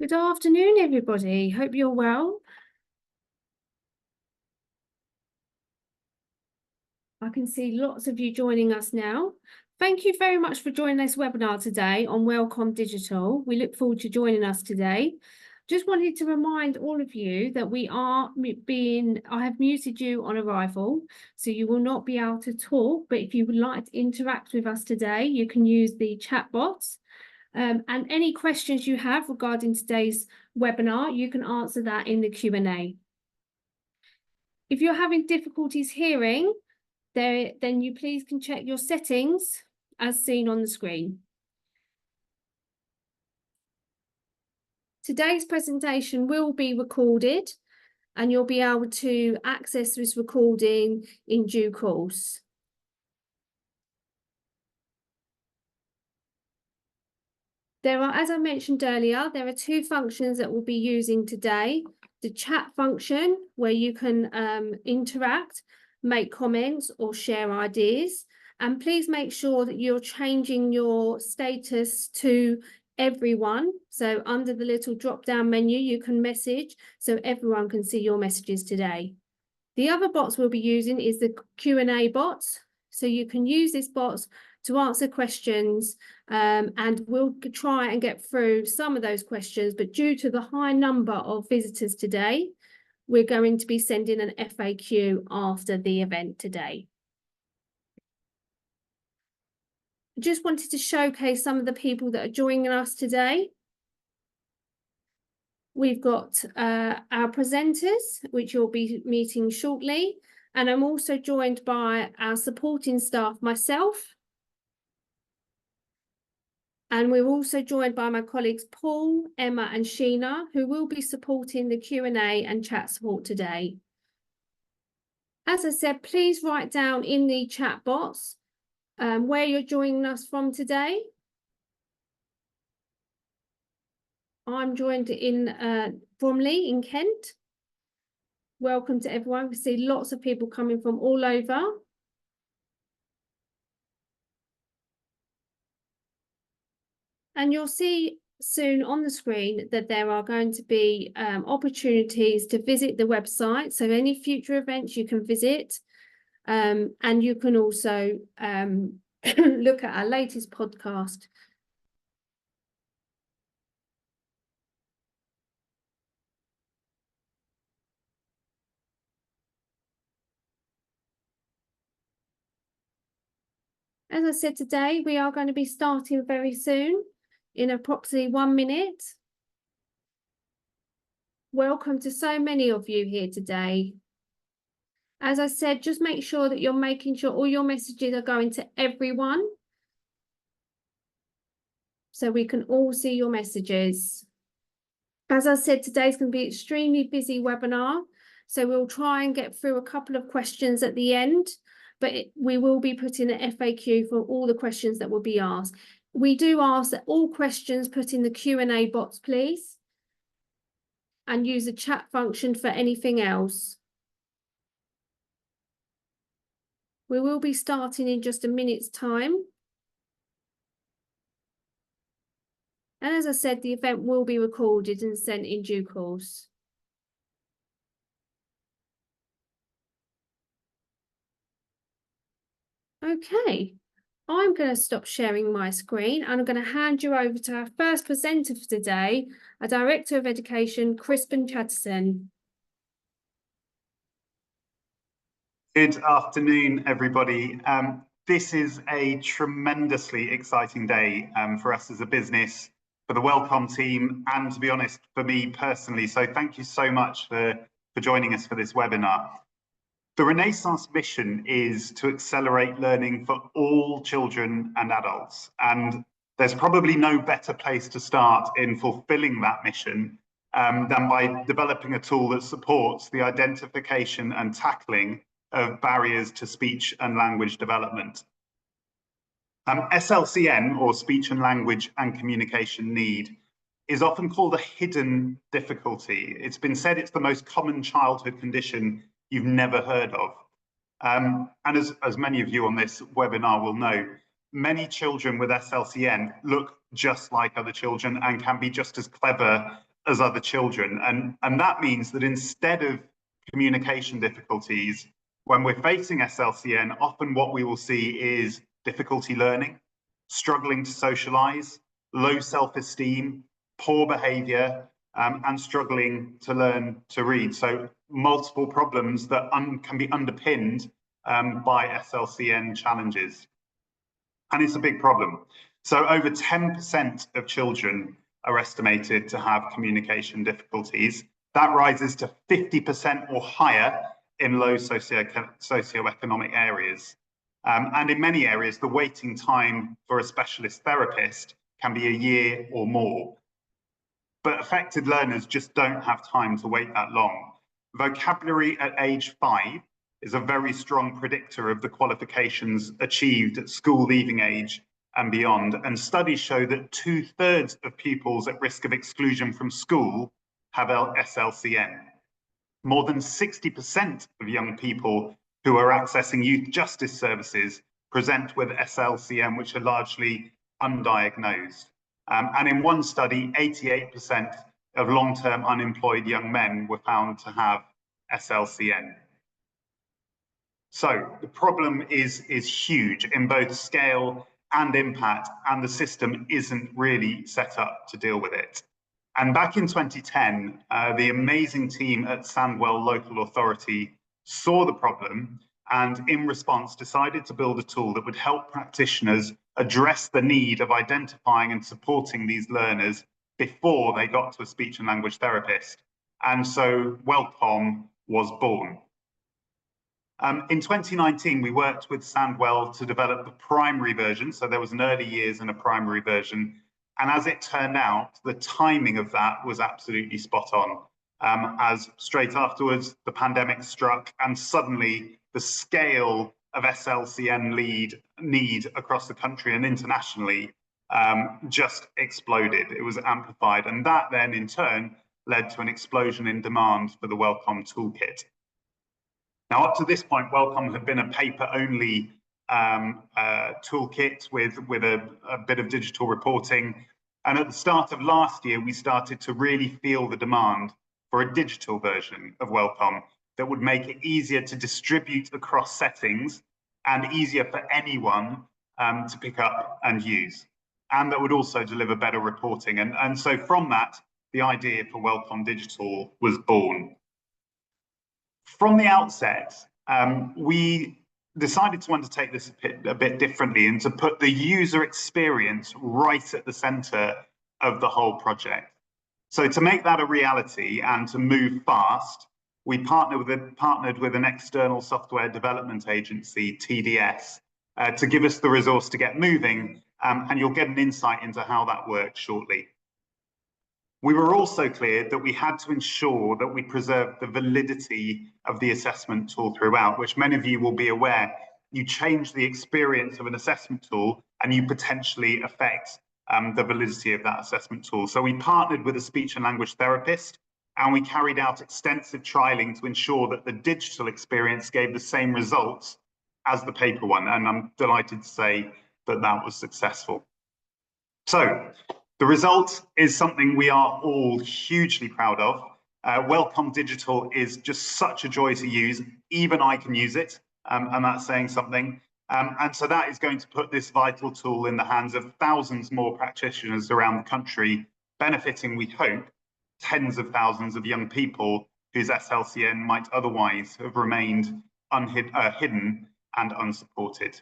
Good afternoon, everybody. Hope you're well. I can see lots of you joining us now. Thank you very much for joining this webinar today on WellComm Digital. We look forward to joining us today. Just wanted to remind all of you that I have muted you on arrival, so you will not be able to talk, but if you would like to interact with us today, you can use the chat box. And any questions you have regarding today's webinar, you can answer that in the Q&A. If you're having difficulties hearing, then you please can check your settings as seen on the screen. Today's presentation will be recorded and you'll be able to access this recording in due course. As I mentioned earlier, there are two functions that we'll be using today. The chat function, where you can interact, make comments or share ideas. And please make sure that you're changing your status to everyone. So under the little drop-down menu, you can message so everyone can see your messages today. The other bots we'll be using is the Q&A bot. So you can use this bot to answer questions, and we'll try and get through some of those questions, but due to the high number of visitors today, we're going to be sending an FAQ after the event today. I just wanted to showcase some of the people that are joining us today. We've got our presenters, which you'll be meeting shortly, and I'm also joined by our supporting staff, myself, and we're also joined by my colleagues Paul, Emma and Sheena, who will be supporting the Q&A and chat support today. As I said, please write down in the chat box where you're joining us from today. I'm joined in Bromley in Kent. Welcome to everyone. We see lots of people coming from all over. And you'll see soon on the screen that there are going to be opportunities to visit the website. So any future events you can visit, and you can also look at our latest podcast. As I said today, we are going to be starting very soon, in approximately 1 minute. Welcome to so many of you here today. As I said, just make sure that you're making sure all your messages are going to everyone, so we can all see your messages. As I said, today's going to be an extremely busy webinar, so we'll try and get through a couple of questions at the end, but we will be putting an FAQ for all the questions that will be asked. We do ask that all questions put in the Q&A box, please, and use the chat function for anything else. We will be starting in just a minute's time. And as I said, the event will be recorded and sent in due course. Okay, I'm going to stop sharing my screen and I'm going to hand you over to our first presenter for today, our Director of Education, Crispin Chatterson. Good afternoon, everybody. This is a tremendously exciting day for us as a business, for the WellComm team, and to be honest, for me personally. So thank you so much for joining us for this webinar. The Renaissance mission is to accelerate learning for all children and adults. And there's probably no better place to start in fulfilling that mission than by developing a tool that supports the identification and tackling of barriers to speech and language development. SLCN, or speech and language and communication need, is often called a hidden difficulty. It's been said it's the most common childhood condition you've never heard of. And as many of you on this webinar will know, many children with SLCN look just like other children and can be just as clever as other children. And that means that instead of communication difficulties, when we're facing SLCN, often what we will see is difficulty learning, struggling to socialize, low self-esteem, poor behavior, and struggling to learn to read. So multiple problems that can be underpinned by SLCN challenges. And it's a big problem. So over 10% of children are estimated to have communication difficulties. That rises to 50% or higher in low socioeconomic areas. And in many areas, the waiting time for a specialist therapist can be a year or more. But affected learners just don't have time to wait that long. Vocabulary at age 5 is a very strong predictor of the qualifications achieved at school leaving age and beyond. And studies show that 2/3 of pupils at risk of exclusion from school have SLCN. More than 60% of young people who are accessing youth justice services present with SLCN, which are largely undiagnosed. And in one study, 88% of long-term unemployed young men were found to have SLCN. So the problem is huge in both scale and impact, and the system isn't really set up to deal with it. And back in 2010, the amazing team at Sandwell Local Authority saw the problem and in response decided to build a tool that would help practitioners address the need of identifying and supporting these learners before they got to a speech and language therapist. And so WellComm was born. In 2019, we worked with Sandwell to develop the primary version. So there was an early years and a primary version. And as it turned out, the timing of that was absolutely spot on. As straight afterwards, the pandemic struck and suddenly the scale of SLCN need across the country and internationally just exploded. It was amplified. And that then in turn led to an explosion in demand for the WellComm toolkit. Now, up to this point, WellComm had been a paper-only toolkit with a bit of digital reporting. And at the start of last year, we started to really feel the demand for a digital version of WellComm that would make it easier to distribute across settings and easier for anyone to pick up and use, and that would also deliver better reporting. And so from that, the idea for WellComm Digital was born. From the outset, we decided to undertake this a bit differently and to put the user experience right at the center of the whole project. So to make that a reality and to move fast, we partnered with an external software development agency, TDS, to give us the resource to get moving, and you'll get an insight into how that works shortly. We were also clear that we had to ensure that we preserved the validity of the assessment tool throughout, which many of you will be aware, you change the experience of an assessment tool and you potentially affect the validity of that assessment tool. So we partnered with a speech and language therapist and we carried out extensive trialing to ensure that the digital experience gave the same results as the paper one. And I'm delighted to say that that was successful. So the result is something we are all hugely proud of. WellComm Digital is just such a joy to use. Even I can use it, and that's saying something. And so that is going to put this vital tool in the hands of thousands more practitioners around the country, benefiting, we hope, tens of thousands of young people whose SLCN might otherwise have remained hidden and unsupported.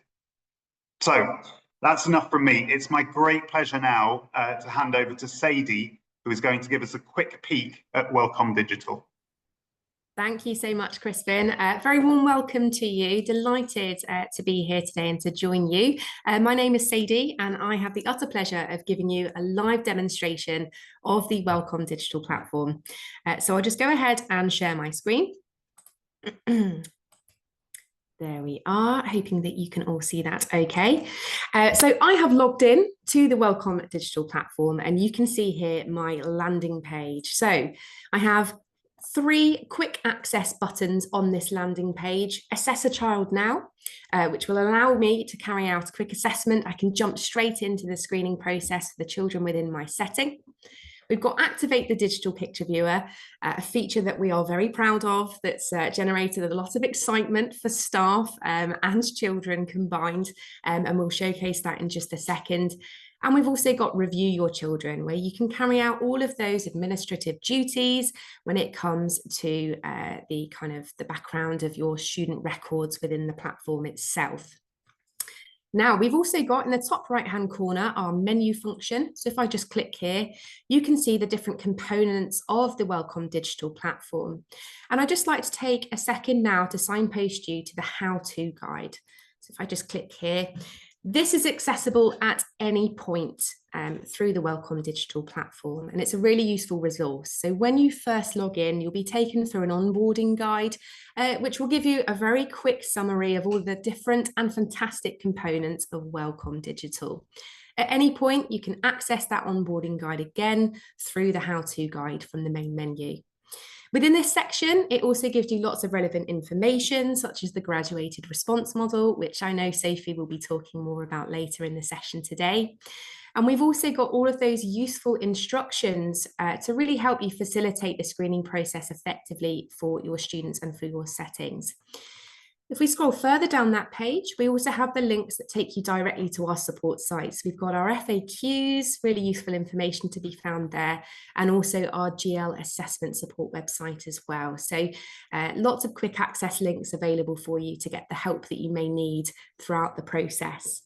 So that's enough from me. It's my great pleasure now to hand over to Sadie, who is going to give us a quick peek at WellComm Digital. Thank you so much, Crispin. Very warm welcome to you. Delighted to be here today and to join you. My name is Sadie, and I have the utter pleasure of giving you a live demonstration of the WellComm Digital platform. So I'll just go ahead and share my screen. There we are, hoping that you can all see that okay. So I have logged in to the WellComm Digital platform, and you can see here my landing page. So I have 3 quick access buttons on this landing page. Assess a child now, which will allow me to carry out a quick assessment. I can jump straight into the screening process for the children within my setting. We've got Activate the Digital Picture Viewer, a feature that we are very proud of, that's generated a lot of excitement for staff and children combined, and we'll showcase that in just a second. And we've also got Review Your Children, where you can carry out all of those administrative duties when it comes to the background of your student records within the platform itself. Now, we've also got in the top right-hand corner our menu function. So if I just click here, you can see the different components of the WellComm Digital platform. And I'd just like to take a second now to signpost you to the how-to guide. So if I just click here, this is accessible at any point through the WellComm Digital platform, and it's a really useful resource. So when you first log in, you'll be taken through an onboarding guide, which will give you a very quick summary of all the different and fantastic components of WellComm Digital. At any point, you can access that onboarding guide again through the how-to guide from the main menu. Within this section, it also gives you lots of relevant information, such as the graduated response model, which I know Sophie will be talking more about later in the session today. And we've also got all of those useful instructions to really help you facilitate the screening process effectively for your students and for your settings. If we scroll further down that page, we also have the links that take you directly to our support sites. We've got our FAQs, really useful information to be found there, and also our GL assessment support website as well. So lots of quick access links available for you to get the help that you may need throughout the process.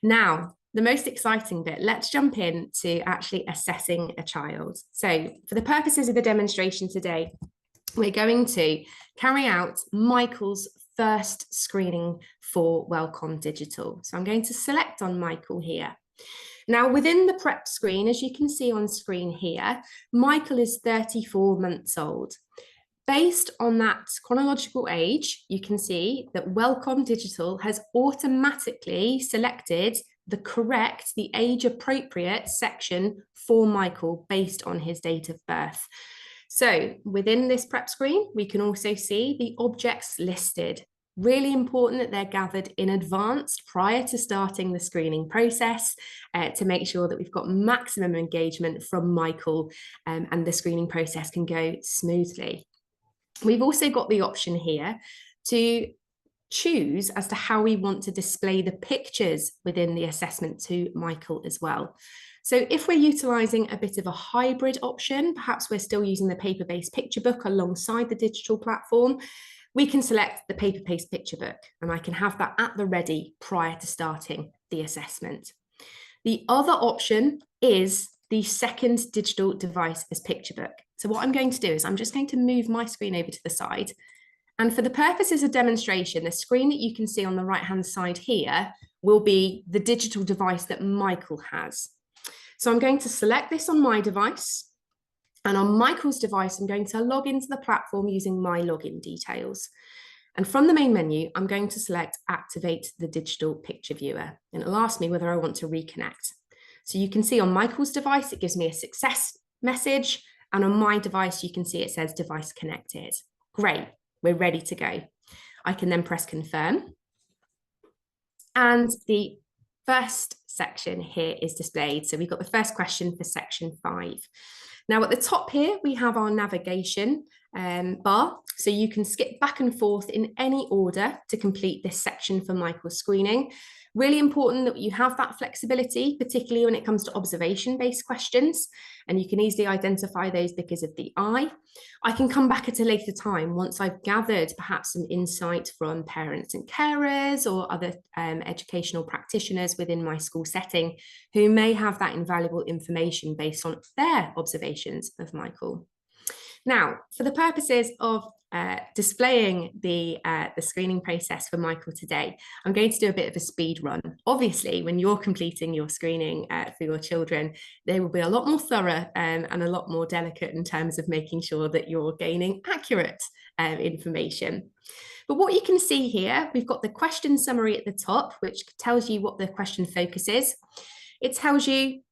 Now, the most exciting bit, let's jump into actually assessing a child. So for the purposes of the demonstration today, we're going to carry out Michael's first screening for WellComm Digital. So I'm going to select on Michael here. Now, within the prep screen, as you can see on screen here, Michael is 34 months old. Based on that chronological age, you can see that WellComm Digital has automatically selected the age-appropriate section for Michael based on his date of birth. So within this prep screen, we can also see the objects listed. Really important that they're gathered in advance prior to starting the screening process to make sure that we've got maximum engagement from Michael and the screening process can go smoothly. We've also got the option here to choose as to how we want to display the pictures within the assessment to Michael as well. So if we're utilising a bit of a hybrid option, perhaps we're still using the paper-based picture book alongside the digital platform, we can select the paper-based picture book, and I can have that at the ready prior to starting the assessment. The other option is the second digital device as picture book. So what I'm going to do is I'm just going to move my screen over to the side. And for the purposes of demonstration, the screen that you can see on the right-hand side here will be the digital device that Michael has. So I'm going to select this on my device, and on Michael's device, I'm going to log into the platform using my login details. And from the main menu, I'm going to select Activate the Digital Picture Viewer, and it'll ask me whether I want to reconnect. So you can see on Michael's device, it gives me a success message, and on my device, you can see it says device connected. Great, we're ready to go. I can then press confirm, and the first section here is displayed. So we've got the first question for section 5. Now at the top here, we have our navigation bar. So you can skip back and forth in any order to complete this section for Michael's screening. Really important that you have that flexibility, particularly when it comes to observation-based questions, and you can easily identify those because of the eye. I can come back at a later time once I've gathered perhaps some insight from parents and carers or other educational practitioners within my school setting who may have that invaluable information based on their observations of Michael. Now, for the purposes of displaying the screening process for Michael today, I'm going to do a bit of a speed run. Obviously, when you're completing your screening for your children, they will be a lot more thorough and a lot more delicate in terms of making sure that you're gaining accurate information. But what you can see here, we've got the question summary at the top, which tells you what the question focus is. It tells you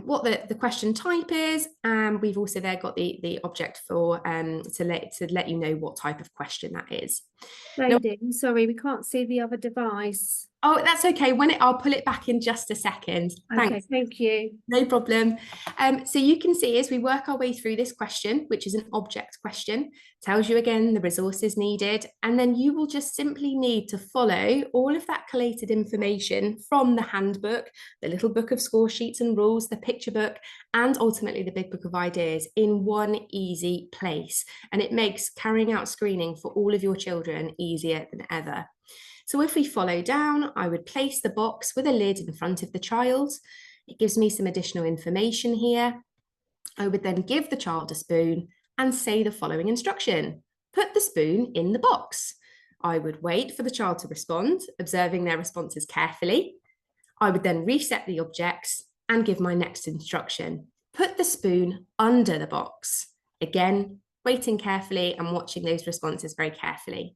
what the question type is, and we've also there got the object for to let you know what type of question that is. Now, Lady, sorry, we can't see the other device. oh, that's okay. I'll pull it back in just a second. Okay, Thanks. thank you. No problem. So you can see as we work our way through this question, which is an object question, tells you again the resources needed, and then you will just simply need to follow all of that collated information from the handbook, the little book of score sheets and rules, the picture book, and ultimately the big book of ideas in one easy place. And it makes carrying out screening for all of your children easier than ever. So if we follow down, I would place the box with a lid in front of the child. It gives me some additional information here. I would then give the child a spoon and say the following instruction. Put the spoon in the box. I would wait for the child to respond, observing their responses carefully. I would then reset the objects and give my next instruction. Put the spoon under the box. Again, waiting carefully and watching those responses very carefully.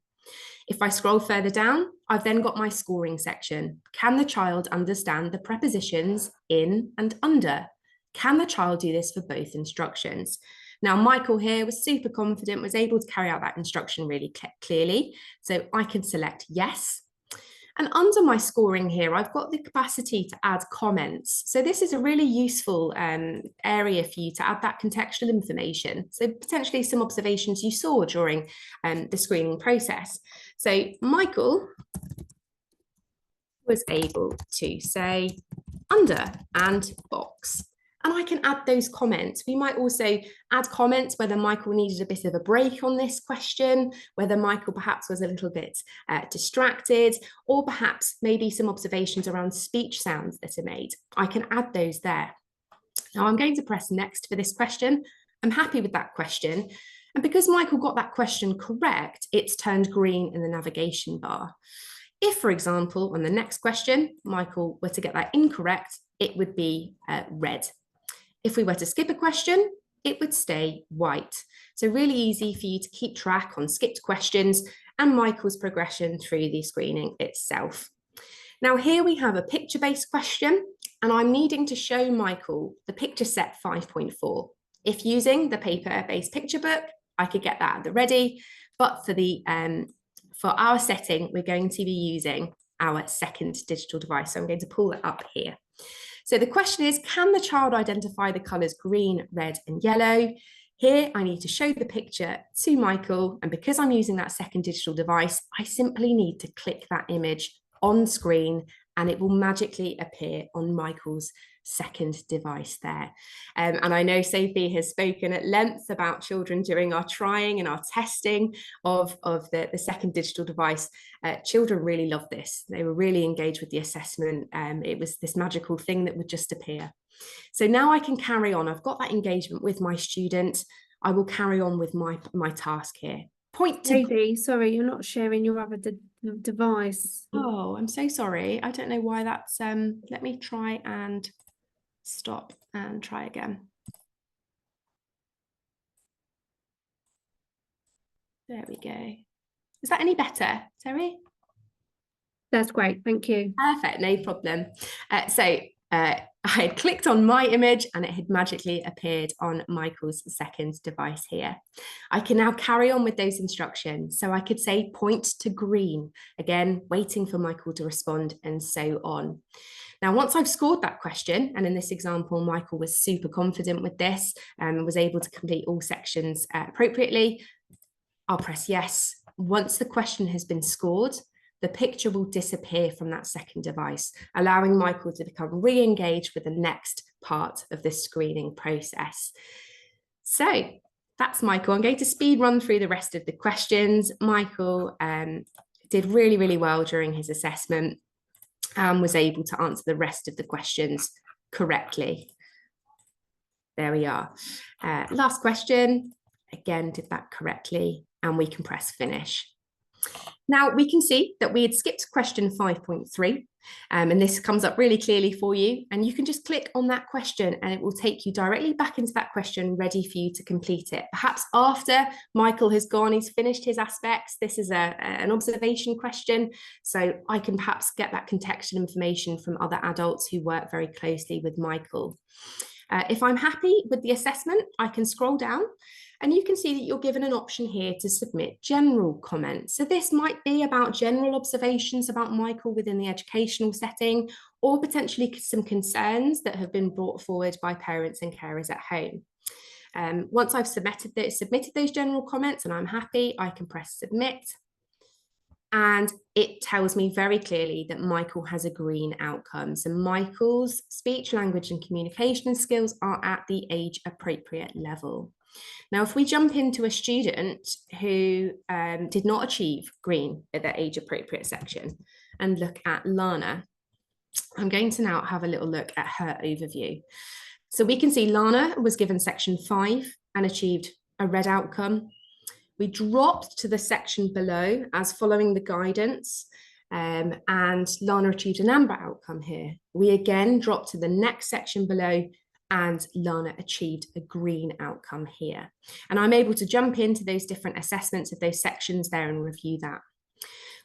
If I scroll further down, I've then got my scoring section. Can the child understand the prepositions in and under? Can the child do this for both instructions? Now, Michael here was super confident, was able to carry out that instruction really clearly. So I can select yes. And under my scoring here, I've got the capacity to add comments. So this is a really useful area for you to add that contextual information. So potentially some observations you saw during the screening process. So Michael was able to say under and box. And I can add those comments. We might also add comments whether Michael needed a bit of a break on this question, whether Michael perhaps was a little bit distracted, or perhaps maybe some observations around speech sounds that are made. I can add those there. Now I'm going to press next for this question. I'm happy with that question. And because Michael got that question correct, it's turned green in the navigation bar. If, for example, on the next question, Michael were to get that incorrect, it would be red. If we were to skip a question, it would stay white. So really easy for you to keep track on skipped questions and Michael's progression through the screening itself. Now here we have a picture-based question and I'm needing to show Michael the picture set 5.4. If using the paper-based picture book, I could get that at the ready, but for our setting, we're going to be using our second digital device. So I'm going to pull it up here. So the question is, can the child identify the colours green, red and yellow? Here, I need to show the picture to Michael. And because I'm using that second digital device, I simply need to click that image on screen and it will magically appear on Michael's second device there. And I know Sophie has spoken at length about children during our trying and our testing of the second digital device. Children really loved this. They were really engaged with the assessment. It was this magical thing that would just appear. So now I can carry on. I've got that engagement with my student. I will carry on with my task here. Point to... Lady, sorry, you're not sharing your other device. Oh, I'm so sorry. I don't know why that's... let me try and stop and try again. There we go. Is that any better, Terry? That's great, thank you. Perfect, no problem. I had clicked on my image and it had magically appeared on Michael's second device here. I can now carry on with those instructions. So I could say point to green, again, waiting for Michael to respond and so on. Now, once I've scored that question, and in this example, Michael was super confident with this and was able to complete all sections appropriately, I'll press yes. Once the question has been scored, the picture will disappear from that second device, allowing Michael to become re-engaged with the next part of this screening process. So that's Michael. I'm going to speed run through the rest of the questions. Michael did really, really well during his assessment and was able to answer the rest of the questions correctly. There we are. Last question, again, did that correctly, and we can press finish. Now we can see that we had skipped question 5.3 and this comes up really clearly for you, and you can just click on that question and it will take you directly back into that question ready for you to complete it. Perhaps after Michael has gone, he's finished his aspects. This is an observation question, so I can perhaps get that contextual information from other adults who work very closely with Michael. If I'm happy with the assessment, I can scroll down And you can see that you're given an option here to submit general comments. So this might be about general observations about Michael within the educational setting, or potentially some concerns that have been brought forward by parents and carers at home. Once I've submitted those general comments and I'm happy, I can press submit. And it tells me very clearly that Michael has a green outcome. So Michael's speech, language and communication skills are at the age appropriate level. Now, if we jump into a student who did not achieve green at their age appropriate section and look at Lana, I'm going to now have a little look at her overview. So we can see Lana was given section 5 and achieved a red outcome. We dropped to the section below as following the guidance, and Lana achieved an amber outcome here. We again dropped to the next section below and Lana achieved a green outcome here. And I'm able to jump into those different assessments of those sections there and review that.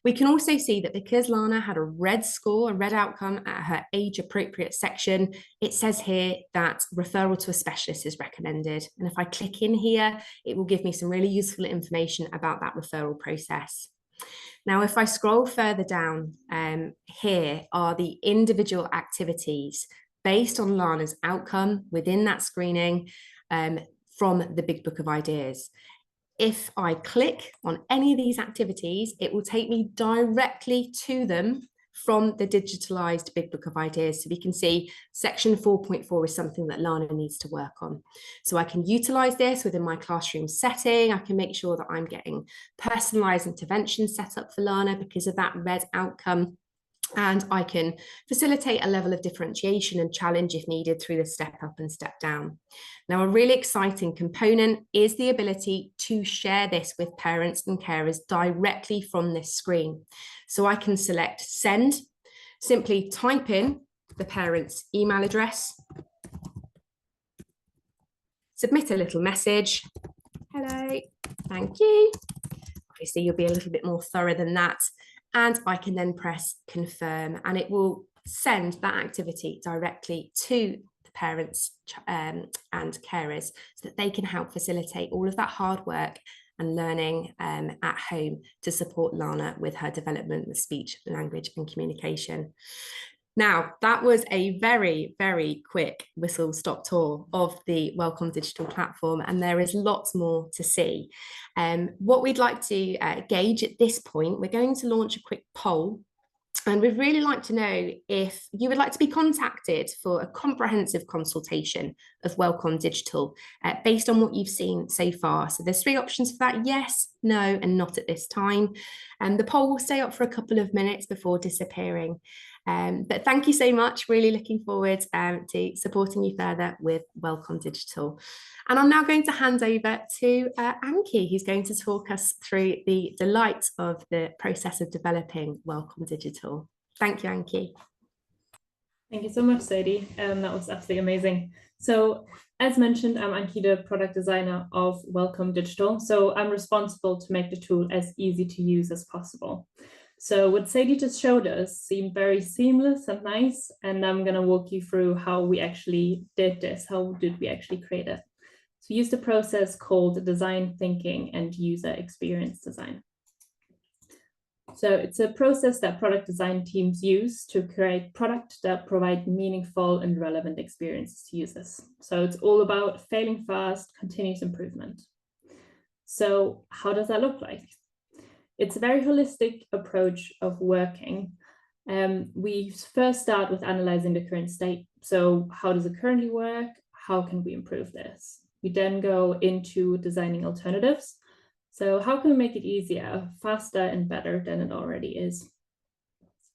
We can also see that because Lana had a red score, a red outcome at her age appropriate section, it says here that referral to a specialist is recommended. And if I click in here, it will give me some really useful information about that referral process. Now, if I scroll further down, here are the individual activities based on Lana's outcome within that screening from the Big Book of Ideas. If I click on any of these activities, it will take me directly to them from the digitalized Big Book of Ideas. So we can see section 4.4 is something that Lana needs to work on. So I can utilize this within my classroom setting. I can make sure that I'm getting personalized interventions set up for Lana because of that red outcome. And I can facilitate a level of differentiation and challenge if needed through the step up and step down. Now, a really exciting component is the ability to share this with parents and carers directly from this screen. So I can select send, simply type in the parent's email address, submit a little message. Hello, thank you. Obviously, you'll be a little bit more thorough than that. And I can then press confirm and it will send that activity directly to the parents and carers so that they can help facilitate all of that hard work and learning at home to support Lana with her development with speech, language and communication. Now, that was a very, very quick whistle-stop tour of the WellComm Digital platform, and there is lots more to see. What we'd like to gauge at this point, we're going to launch a quick poll, and we'd really like to know if you would like to be contacted for a comprehensive consultation of WellComm Digital based on what you've seen so far. So there's 3 options for that: yes, no, and not at this time. And the poll will stay up for a couple of minutes before disappearing. But thank you so much. Really looking forward to supporting you further with WellComm Digital. And I'm now going to hand over to Anki, who's going to talk us through the delight of the process of developing WellComm Digital. Thank you, Anki. Thank you so much, Sadie. That was absolutely amazing. So as mentioned, I'm Anki, the product designer of WellComm Digital. So I'm responsible to make the tool as easy to use as possible. So what Sadie just showed us seemed very seamless and nice, and I'm going to walk you through how we actually did this. How did we actually create it? So we used a process called design thinking and user experience design. So it's a process that product design teams use to create products that provide meaningful and relevant experiences to users. So it's all about failing fast, continuous improvement. So how does that look like? It's a very holistic approach of working. We first start with analyzing the current state. So how does it currently work? How can we improve this? We then go into designing alternatives. So how can we make it easier, faster and better than it already is?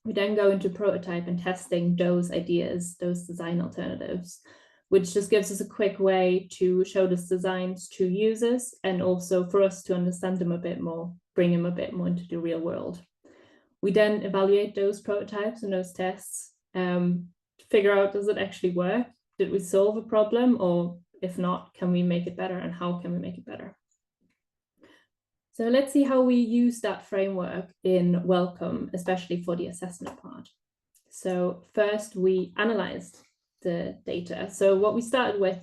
We then go into prototype and testing those ideas, those design alternatives, which just gives us a quick way to show these designs to users and also for us to understand them a bit more, bring them a bit more into the real world. We then evaluate those prototypes and those tests, figure out, does it actually work? Did we solve a problem? Or if not, can we make it better, and how can we make it better? So let's see how we use that framework in WellComm, especially for the assessment part. So first we analyzed the data. So what we started with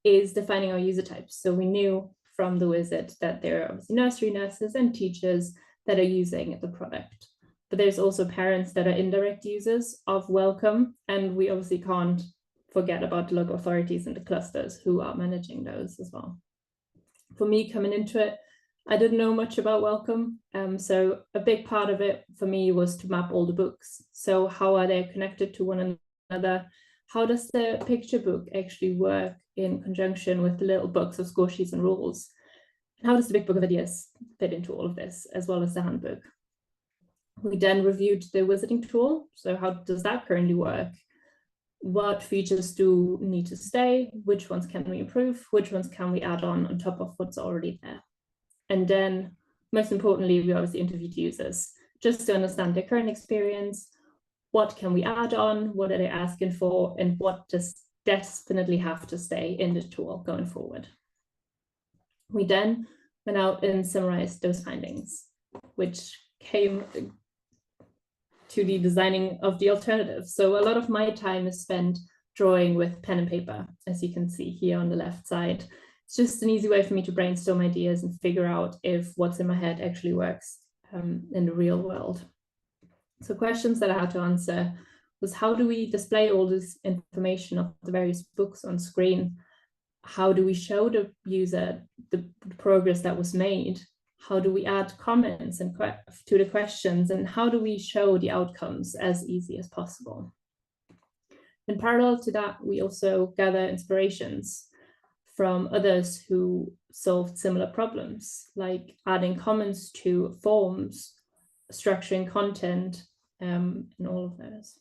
is defining our user types. So we knew from the visit that there are obviously nursery nurses and teachers that are using the product. But there's also parents that are indirect users of WellComm, and we obviously can't forget about the local authorities and the clusters who are managing those as well. For me, coming into it, I didn't know much about WellComm, so a big part of it for me was to map all the books. So how are they connected to one another? How does the picture book actually work in conjunction with the little books of score sheets and rules? How does the big book of ideas fit into all of this, as well as the handbook? We then reviewed the wizarding tool. So how does that currently work? What features do need to stay? Which ones can we improve? Which ones can we add on top of what's already there? And then, most importantly, we obviously interviewed users just to understand their current experience. What can we add on? What are they asking for? And what does definitely have to stay in the tool going forward? We then went out and summarized those findings, which came to the designing of the alternative. So a lot of my time is spent drawing with pen and paper, as you can see here on the left side. It's just an easy way for me to brainstorm ideas and figure out if what's in my head actually works in the real world. So questions that I had to answer was, how do we display all this information of the various books on screen? How do we show the user the progress that was made? How do we add comments and to the questions? And how do we show the outcomes as easy as possible? In parallel to that, we also gather inspirations from others who solved similar problems, like adding comments to forms, structuring content, and all of those.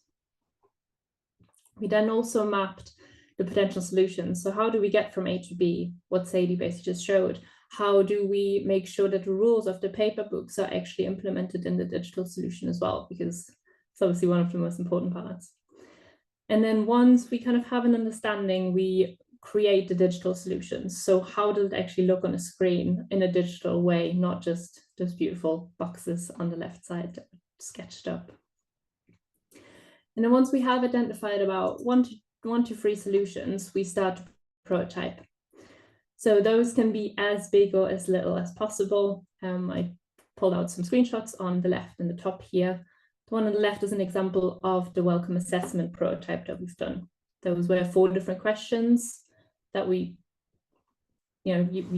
We then also mapped the potential solutions. So how do we get from A to B? What Sadie basically just showed. How do we make sure that the rules of the paper books are actually implemented in the digital solution as well? Because it's obviously one of the most important parts. And then once we kind of have an understanding, we create the digital solutions. So how does it actually look on a screen in a digital way, not just those beautiful boxes on the left side that are sketched up. And then once we have identified about one to three solutions, we start to prototype. So those can be as big or as little as possible. I pulled out some screenshots on the left and the top here. The one on the left is an example of the WellComm assessment prototype that we've done. Those were 4 different questions that we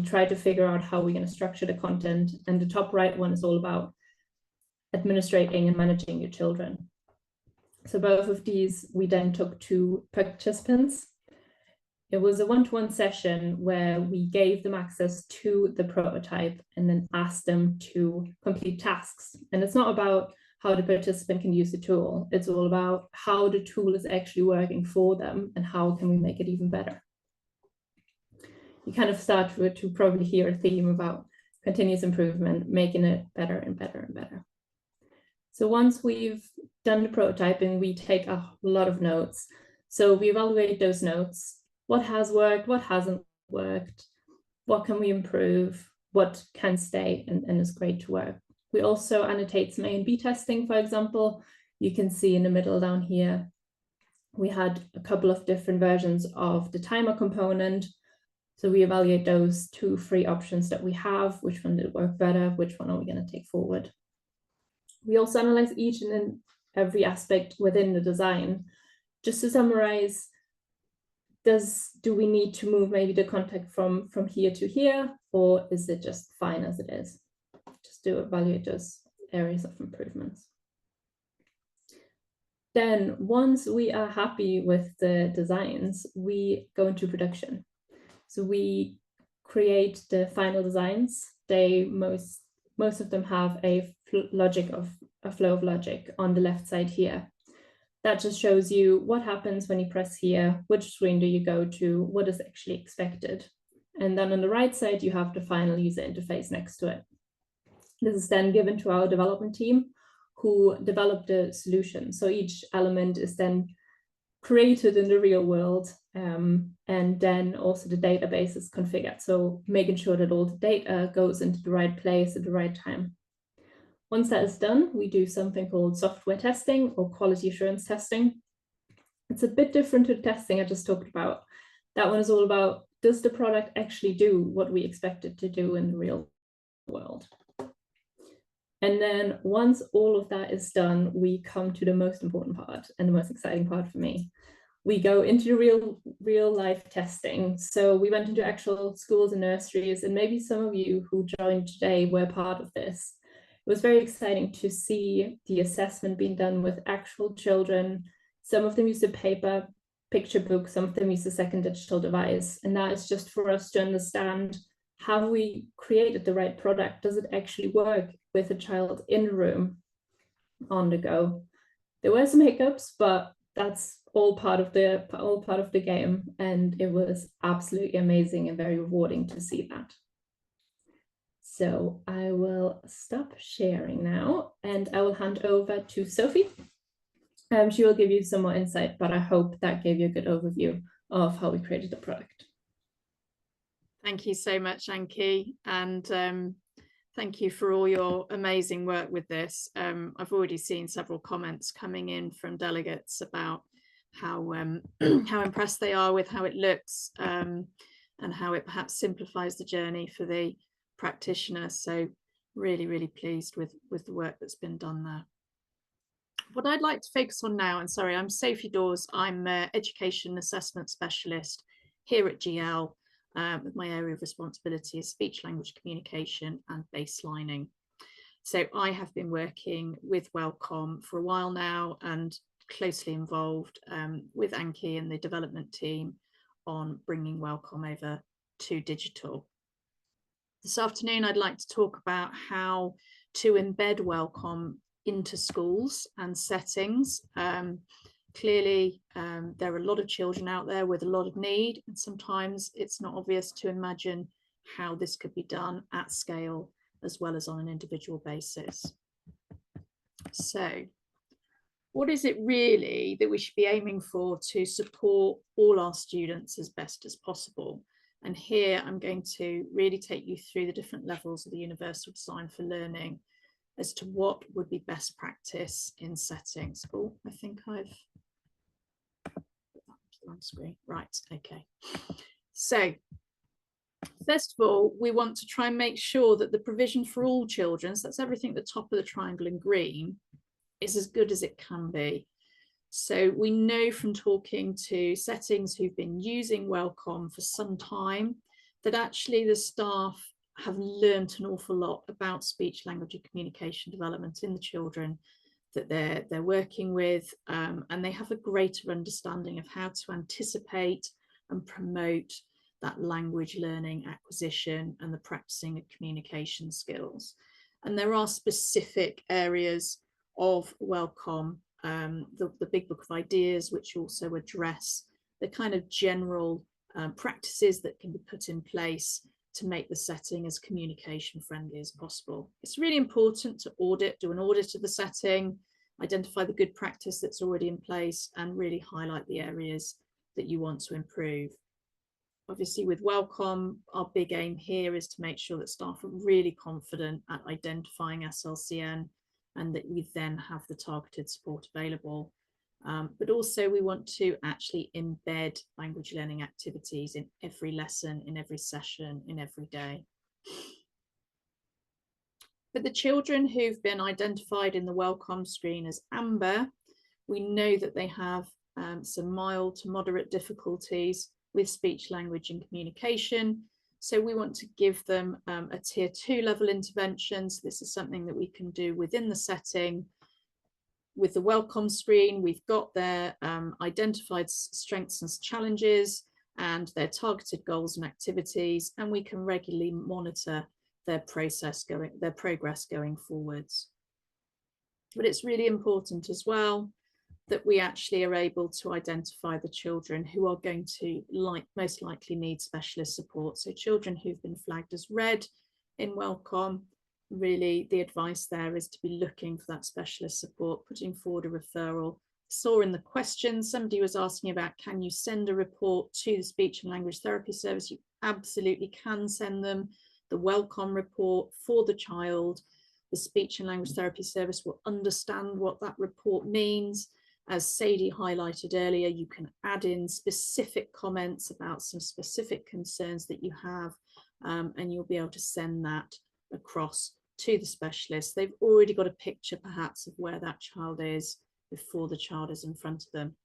try to figure out how we're going to structure the content. And the top right one is all about administrating and managing your children. So both of these we then took to participants. It was a one-to-one session where we gave them access to the prototype and then asked them to complete tasks. And it's not about how the participant can use the tool. It's all about how the tool is actually working for them and how can we make it even better. You kind of start to probably hear a theme about continuous improvement, making it better and better and better. So once we've done the prototyping, we take a lot of notes. So we evaluate those notes. What has worked, what hasn't worked, what can we improve, what can stay and is great to work. We also annotate some A and B testing, for example. You can see in the middle down here, we had a couple of different versions of the timer component. So we evaluate those 2 free options that we have, which one did work better, which one are we going to take forward. We also analyze each and every aspect within the design. Just to summarize, do we need to move maybe the contact from here to here, or is it just fine as it is? Just to evaluate those areas of improvements. Then once we are happy with the designs, we go into production. So we create the final designs. Most of them have a flow of logic on the left side here. That just shows you what happens when you press here, which screen do you go to, what is actually expected. And then on the right side, you have the final user interface next to it. This is then given to our development team who develop the solution. So each element is then created in the real world, and then also the database is configured. So making sure that all the data goes into the right place at the right time. Once that is done, we do something called software testing or quality assurance testing. It's a bit different to the testing I just talked about. That one is all about does the product actually do what we expect it to do in the real world? And then once all of that is done, we come to the most important part and the most exciting part for me. We go into the real life testing. So we went into actual schools and nurseries, and maybe some of you who joined today were part of this. It was very exciting to see the assessment being done with actual children. Some of them used a paper picture book, some of them used a second digital device. And that is just for us to understand, have we created the right product? Does it actually work with a child in the room on the go? There were some hiccups, but that's all part of the game, and it was absolutely amazing and very rewarding to see that. So I will stop sharing now, and I will hand over to Sophie. She will give you some more insight, but I hope that gave you a good overview of how we created the product. Thank you so much, Anki, and thank you for all your amazing work with this. I've already seen several comments coming in from delegates about how impressed they are with how it looks, and how it perhaps simplifies the journey for the practitioner. So really, really pleased with the work that's been done there. What I'd like to focus on now, and sorry, I'm Sophie Dawes, I'm an education assessment specialist here at GL, with my area of responsibility is speech language communication and baselining. So I have been working with WellComm for a while now and closely involved with Anki and the development team on bringing WellComm over to digital. This afternoon, I'd like to talk about how to embed WellComm into schools and settings. Clearly, there are a lot of children out there with a lot of need, and sometimes it's not obvious to imagine how this could be done at scale as well as on an individual basis. So, what is it really that we should be aiming for to support all our students as best as possible? And here I'm going to really take you through the different levels of the Universal Design for Learning as to what would be best practice in settings. Oh, I think I've on screen. Right, okay. So first of all, we want to try and make sure that the provision for all children, so that's everything at the top of the triangle in green, is as good as it can be. So we know from talking to settings who've been using WellComm for some time that actually the staff have learnt an awful lot about speech, language and communication development in the children that they're working with, and they have a greater understanding of how to anticipate and promote that language learning acquisition and the practicing of communication skills. And there are specific areas of WellComm, the Big Book of Ideas, which also address the kind of general practices that can be put in place to make the setting as communication friendly as possible. It's really important to do an audit of the setting, identify the good practice that's already in place, and really highlight the areas that you want to improve. Obviously with WellComm, our big aim here is to make sure that staff are really confident at identifying SLCN and that we then have the targeted support available. But also we want to actually embed language learning activities in every lesson, in every session, in every day. But the children who've been identified in the WellComm screen as amber, we know that they have some mild to moderate difficulties with speech, language and communication. So we want to give them a tier 2 level intervention. So this is something that we can do within the setting. With the WellComm screen, we've got their identified strengths and challenges and their targeted goals and activities, and we can regularly monitor their progress going forwards. But it's really important as well that we actually are able to identify the children who are going to most likely need specialist support. So children who've been flagged as red in WellComm, really the advice there is to be looking for that specialist support, putting forward a referral. Saw in the question, somebody was asking about, can you send a report to the speech and language therapy service? You absolutely can send them the WellComm report for the child. The speech and language therapy service will understand what that report means. As Sadie highlighted earlier, you can add in specific comments about some specific concerns that you have, and you'll be able to send that across to the specialist. They've already got a picture perhaps of where that child is before the child is in front of them.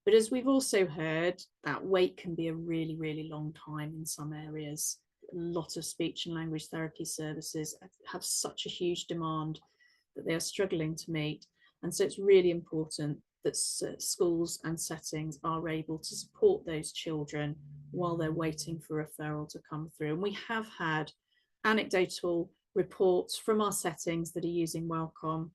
But as we've also heard, that wait can be a really, really long time in some areas. A lot of speech and language therapy services have such a huge demand that they are struggling to meet. And so it's really important that schools and settings are able to support those children while they're waiting for referral to come through. And we have had anecdotal reports from our settings that are using WellComm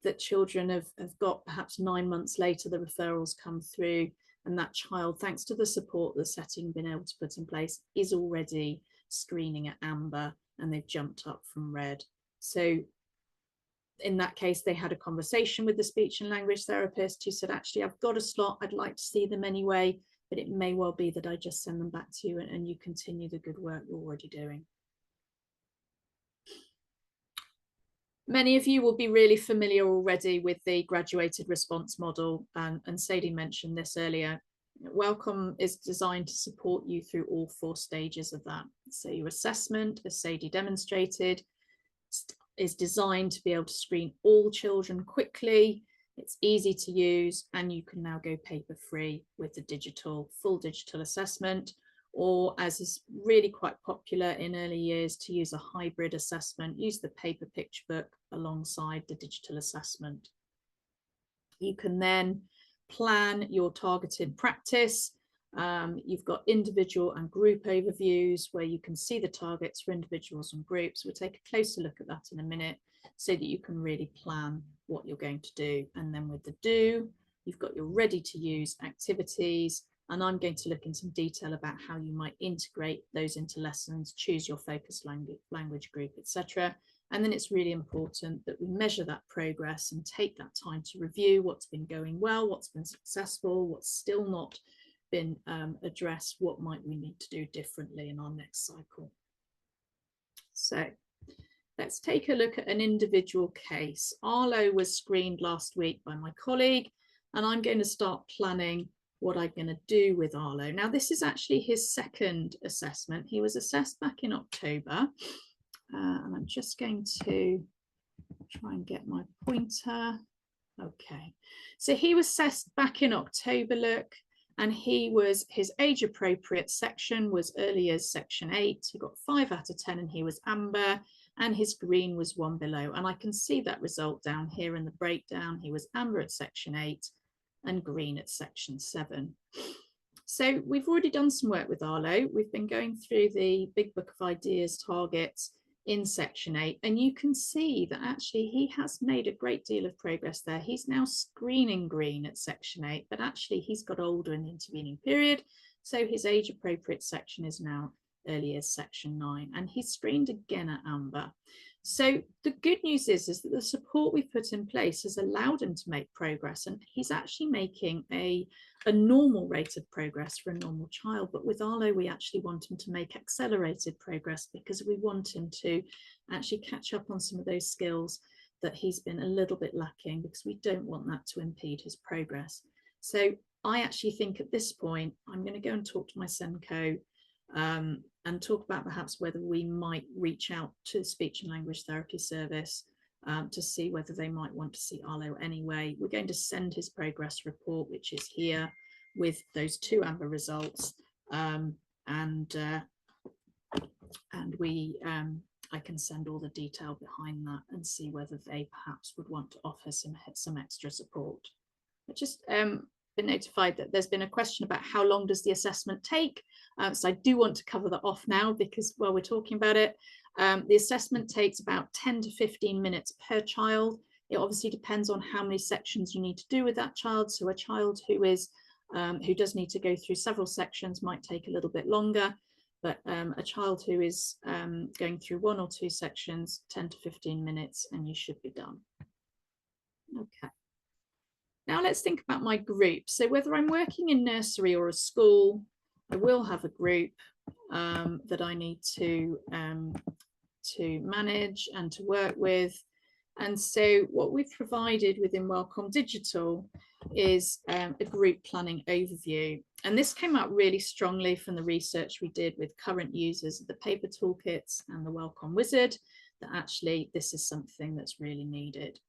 that children have got perhaps 9 months later, the referrals come through, and that child, thanks to the support the setting been able to put in place, is already screening at amber and they've jumped up from red. So in that case, they had a conversation with the speech and language therapist who said, actually, I've got a slot, I'd like to see them anyway, but it may well be that I just send them back to you and you continue the good work you're already doing. Many of you will be really familiar already with the graduated response model, and Sadie mentioned this earlier. WellComm is designed to support you through all 4 stages of that. So your assessment, as Sadie demonstrated, is designed to be able to screen all children quickly. It's easy to use, and you can now go paper free with the full digital assessment, or as is really quite popular in early years, to use a hybrid assessment, use the paper picture book alongside the digital assessment. You can then plan your targeted practice. You've got individual and group overviews where you can see the targets for individuals and groups. We'll take a closer look at that in a minute so that you can really plan what you're going to do. And then with the do, you've got your ready to use activities. And I'm going to look in some detail about how you might integrate those into lessons, choose your focus language group, etc. And then it's really important that we measure that progress and take that time to review what's been going well, what's been successful, what's still not been addressed, what might we need to do differently in our next cycle. So let's take a look at an individual case. Arlo was screened last week by my colleague, and I'm going to start planning what I'm going to do with Arlo. Now, this is actually his second assessment. He was assessed back in October, and I'm just going to try and get my pointer. Okay, so he was assessed back in October, look, and his age appropriate section was early years section 8. He got 5 out of 10 and he was amber, and his green was 1 below. And I can see that result down here in the breakdown. He was amber at section 8 and green at section 7. So we've already done some work with Arlo. We've been going through the big book of ideas targets in section 8, and you can see that actually he has made a great deal of progress there. He's now screening green at section 8, but actually he's got older in the intervening period, so his age appropriate section is now early years section 9, and he's screened again at amber. So the good news is that the support we've put in place has allowed him to make progress, and he's actually making a normal rate of progress for a normal child. But with Arlo, we actually want him to make accelerated progress because we want him to actually catch up on some of those skills that he's been a little bit lacking, because we don't want that to impede his progress. So I actually think at this point, I'm going to go and talk to my SENCO and talk about perhaps whether we might reach out to the speech and language therapy service to see whether they might want to see Arlo anyway. We're going to send his progress report, which is here with those 2 amber results, and I can send all the detail behind that and see whether they perhaps would want to offer some extra support. I just been notified that there's been a question about how long does the assessment take. So I do want to cover that off now, because while we're talking about it, the assessment takes about 10 to 15 minutes per child. It obviously depends on how many sections you need to do with that child. So a child who does need to go through several sections might take a little bit longer, but a child who is going through 1 or 2 sections, 10 to 15 minutes, and you should be done. Okay. Now let's think about my group. So whether I'm working in nursery or a school, I will have a group that I need to manage and to work with. And so what we've provided within WellComm Digital is a group planning overview. And this came out really strongly from the research we did with current users of the paper toolkits and the WellComm Wizard, that actually this is something that's really needed.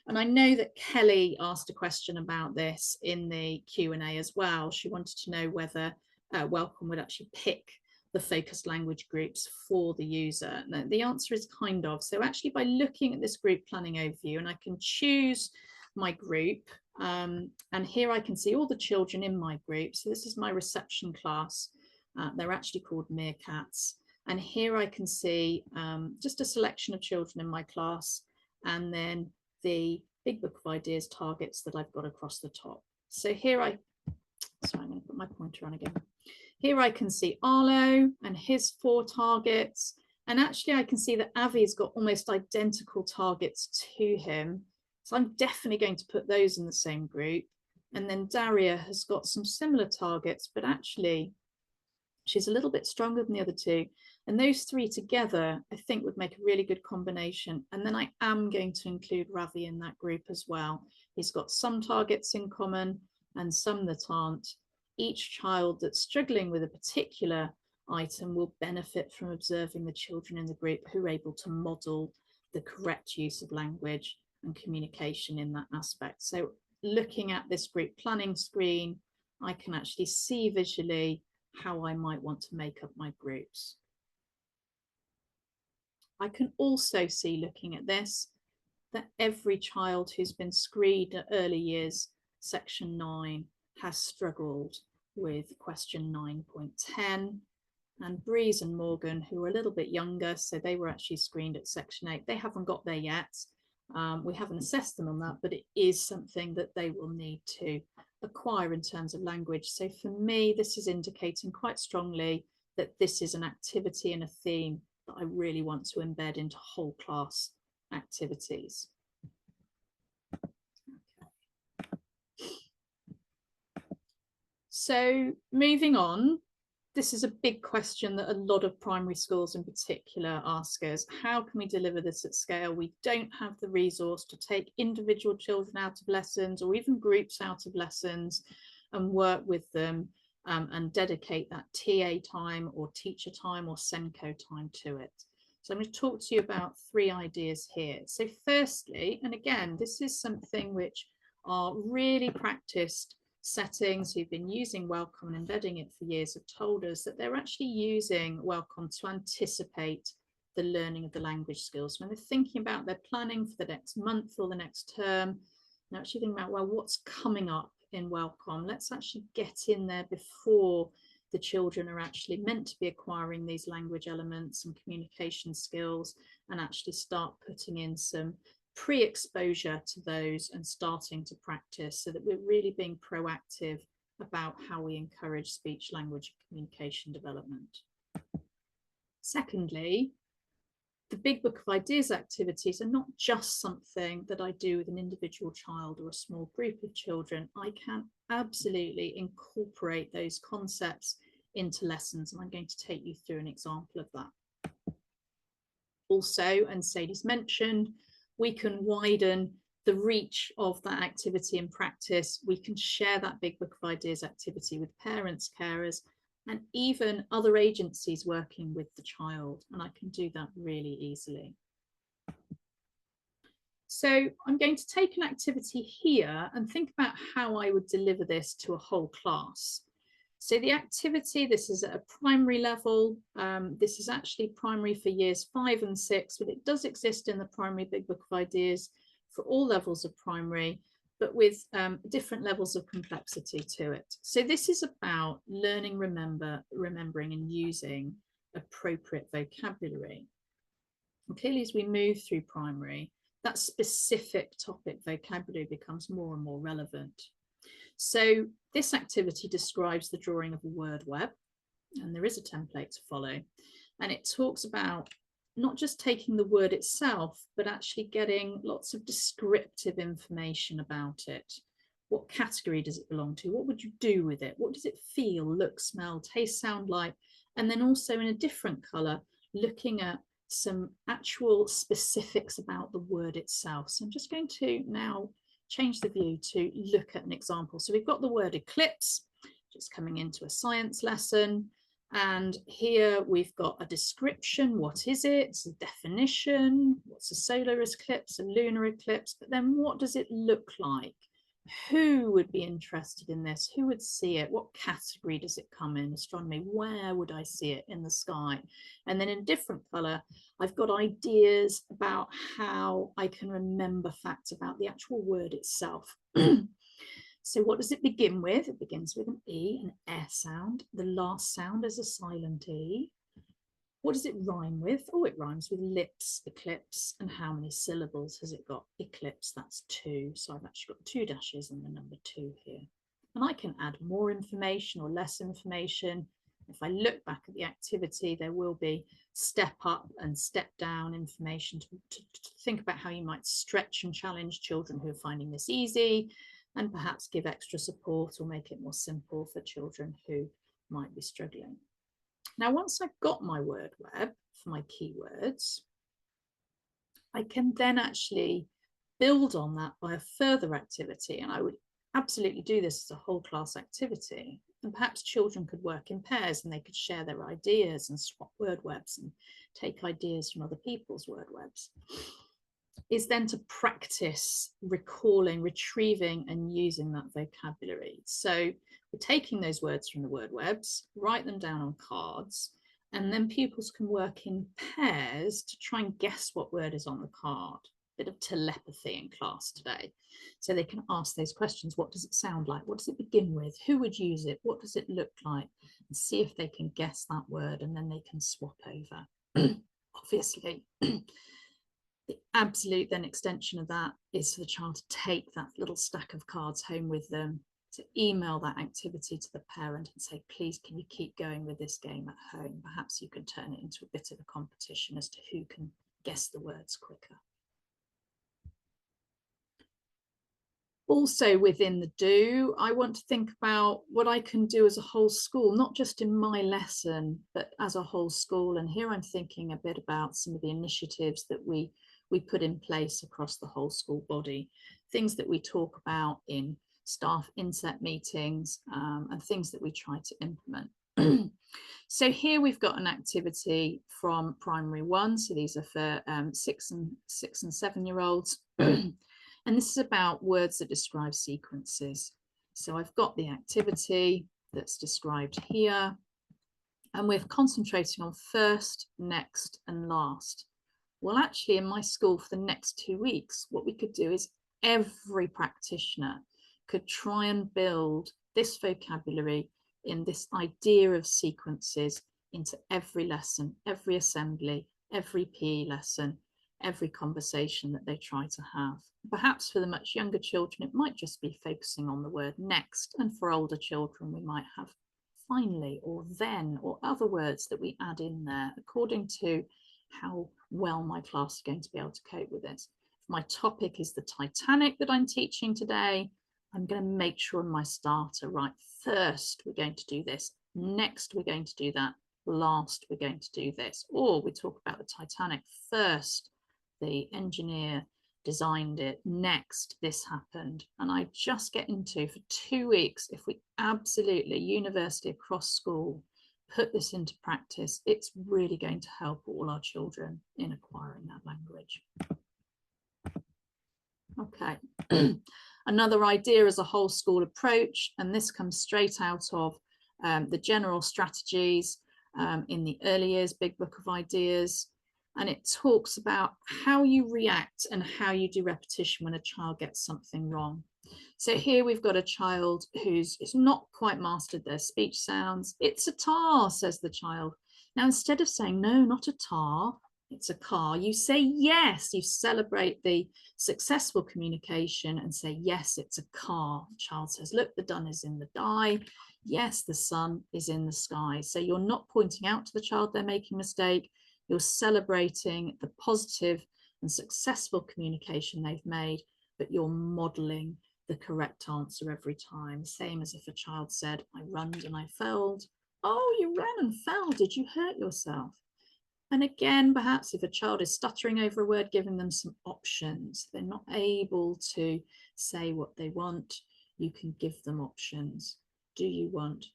And I know that Kelly asked a question about this in the Q&A as well. She wanted to know whether WellComm would actually pick the focused language groups for the user. And the answer is kind of. So actually by looking at this group planning overview, and I can choose my group, and here I can see all the children in my group. So this is my reception class. They're actually called meerkats. And here I can see just a selection of children in my class, and then the Big Book of Ideas targets that I've got across the top. So here I'm going to put my pointer on again. Here I can see Arlo and his 4 targets. And actually I can see that Avi's got almost identical targets to him. So I'm definitely going to put those in the same group. And then Daria has got some similar targets, but actually she's a little bit stronger than the other 2. And those 3 together, I think, would make a really good combination. And then I am going to include Ravi in that group as well. He's got some targets in common and some that aren't. Each child that's struggling with a particular item will benefit from observing the children in the group who are able to model the correct use of language and communication in that aspect. So looking at this group planning screen, I can actually see visually how I might want to make up my groups. I can also see, looking at this, that every child who's been screened at early years section 9 has struggled with question 9.10, and Breeze and Morgan, who are a little bit younger, so they were actually screened at section 8. They haven't got there yet. We haven't assessed them on that, but it is something that they will need to acquire in terms of language. So for me, this is indicating quite strongly that this is an activity and a theme that I really want to embed into whole class activities. So moving on, this is a big question that a lot of primary schools in particular ask us. How can we deliver this at scale? We don't have the resource to take individual children out of lessons or even groups out of lessons and work with them and dedicate that TA time or teacher time or Senko time to it. So I'm going to talk to you about 3 ideas here. So firstly, and again, this is something which are really practiced settings who've been using WellComm and embedding it for years have told us that they're actually using WellComm to anticipate the learning of the language skills. When they're thinking about their planning for the next month or the next term, they're actually thinking about, well, what's coming up in WellComm? Let's actually get in there before the children are actually meant to be acquiring these language elements and communication skills, and actually start putting in some pre-exposure to those and starting to practice, so that we're really being proactive about how we encourage speech, language, and communication development. Secondly, the Big Book of Ideas activities are not just something that I do with an individual child or a small group of children. I can absolutely incorporate those concepts into lessons, and I'm going to take you through an example of that. Also, and Sadie's mentioned, we can widen the reach of that activity in practice. We can share that Big Book of Ideas activity with parents, carers, and even other agencies working with the child. And I can do that really easily. So I'm going to take an activity here and think about how I would deliver this to a whole class. So the activity, this is at a primary level. This is actually primary for years 5 and 6, but it does exist in the primary Big Book of Ideas for all levels of primary, but with different levels of complexity to it. So this is about learning, remembering and using appropriate vocabulary. And clearly, as we move through primary, that specific topic vocabulary becomes more and more relevant. So this activity describes the drawing of a word web, and there is a template to follow. And it talks about not just taking the word itself, but actually getting lots of descriptive information about it. What category does it belong to? What would you do with it? What does it feel, look, smell, taste, sound like? And then also in a different colour, looking at some actual specifics about the word itself. So I'm just going to now change the view to look at an example. So we've got the word eclipse, just coming into a science lesson. And here we've got a description. What is it? A definition. What's a solar eclipse, a lunar eclipse? But then what does it look like? Who would be interested in this? Who would see it? What category does it come in? Astronomy, where would I see it in the sky? And then in a different color, I've got ideas about how I can remember facts about the actual word itself. So what does it begin with? It begins with an E, an air sound. The last sound is a silent E. What does it rhyme with? Oh, it rhymes with lips, eclipse. And how many syllables has it got? Eclipse, that's 2. So I've actually got 2 dashes and the number 2 here. And I can add more information or less information. If I look back at the activity, there will be step up and step down information to think about how you might stretch and challenge children who are finding this easy, and perhaps give extra support or make it more simple for children who might be struggling. Now, once I've got my word web for my keywords, I can then actually build on that by a further activity. And I would absolutely do this as a whole class activity. And perhaps children could work in pairs and they could share their ideas and swap word webs and take ideas from other people's word webs. Is then to practice recalling, retrieving and using that vocabulary. So we're taking those words from the word webs, write them down on cards, and then pupils can work in pairs to try and guess what word is on the card. Bit of telepathy in class today. So they can ask those questions. What does it sound like? What does it begin with? Who would use it? What does it look like? And see if they can guess that word, and then they can swap over. Obviously, the absolute then extension of that is for the child to take that little stack of cards home with them, to email that activity to the parent and say, please, can you keep going with this game at home? Perhaps you can turn it into a bit of a competition as to who can guess the words quicker. Also within the do, I want to think about what I can do as a whole school, not just in my lesson, but as a whole school. And here I'm thinking a bit about some of the initiatives that we put in place across the whole school body, things that we talk about in staff inset meetings, and things that we try to implement. So here we've got an activity from primary 1. So these are for 6 and 7-year-olds. And this is about words that describe sequences. So I've got the activity that's described here, and we're concentrating on first, next, and last. Well, actually, in my school for the next 2 weeks, what we could do is every practitioner could try and build this vocabulary in this idea of sequences into every lesson, every assembly, every PE lesson, every conversation that they try to have. Perhaps for the much younger children, it might just be focusing on the word next. And for older children, we might have finally or then or other words that we add in there according to how well my class is going to be able to cope with this. If my topic is the Titanic that I'm teaching today, I'm going to make sure in my starter, right, first we're going to do this, next we're going to do that, last we're going to do this. Or we talk about the Titanic, first the engineer designed it, next this happened. And I just get into, for 2 weeks, if we absolutely, university across school, put this into practice, it's really going to help all our children in acquiring that language. Okay. Another idea is a whole school approach, and this comes straight out of the general strategies in the early years big book of ideas, and it talks about how you react and how you do repetition when a child gets something wrong. So here we've got a child who's not quite mastered their speech sounds. It's a tar, says the child. Now, instead of saying, no, not a tar, it's a car, you say yes. You celebrate the successful communication and say, yes, it's a car. The child says, look, the dun is in the die. Yes, the sun is in the sky. So you're not pointing out to the child they're making a mistake. You're celebrating the positive and successful communication they've made, but you're modeling the correct answer every time. Same as if a child said, I runned and I fell. Oh, you ran and fell. Did you hurt yourself? And again, perhaps if a child is stuttering over a word, giving them some options. They're not able to say what they want. You can give them options. Do you want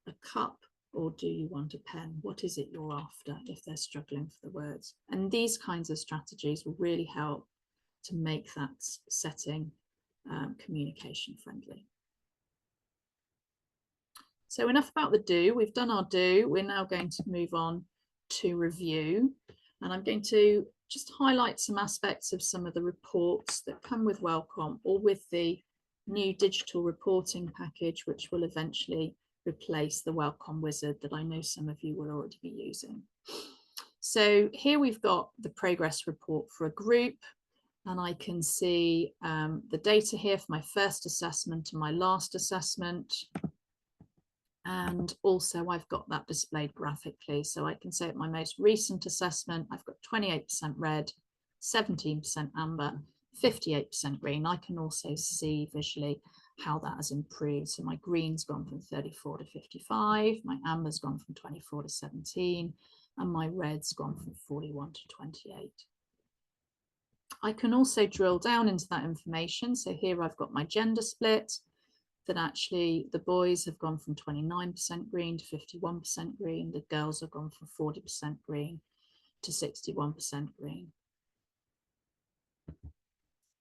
a cup or do you want a pen? What is it you're after if they're struggling for the words? And these kinds of strategies will really help to make that setting communication friendly. So enough about the do. We've done our do. We're now going to move on to review. And I'm going to just highlight some aspects of some of the reports that come with WellComm or with the new digital reporting package, which will eventually replace the WellComm wizard that I know some of you will already be using. So here we've got the progress report for a group, and I can see the data here for my first assessment and my last assessment. And also I've got that displayed graphically. So I can say at my most recent assessment, I've got 28% red, 17% amber, 58% green. I can also see visually how that has improved. So my green's gone from 34 to 55, my amber's gone from 24 to 17, and my red's gone from 41 to 28. I can also drill down into that information. So here I've got my gender split, that actually the boys have gone from 29% green to 51% green. The girls have gone from 40% green to 61% green.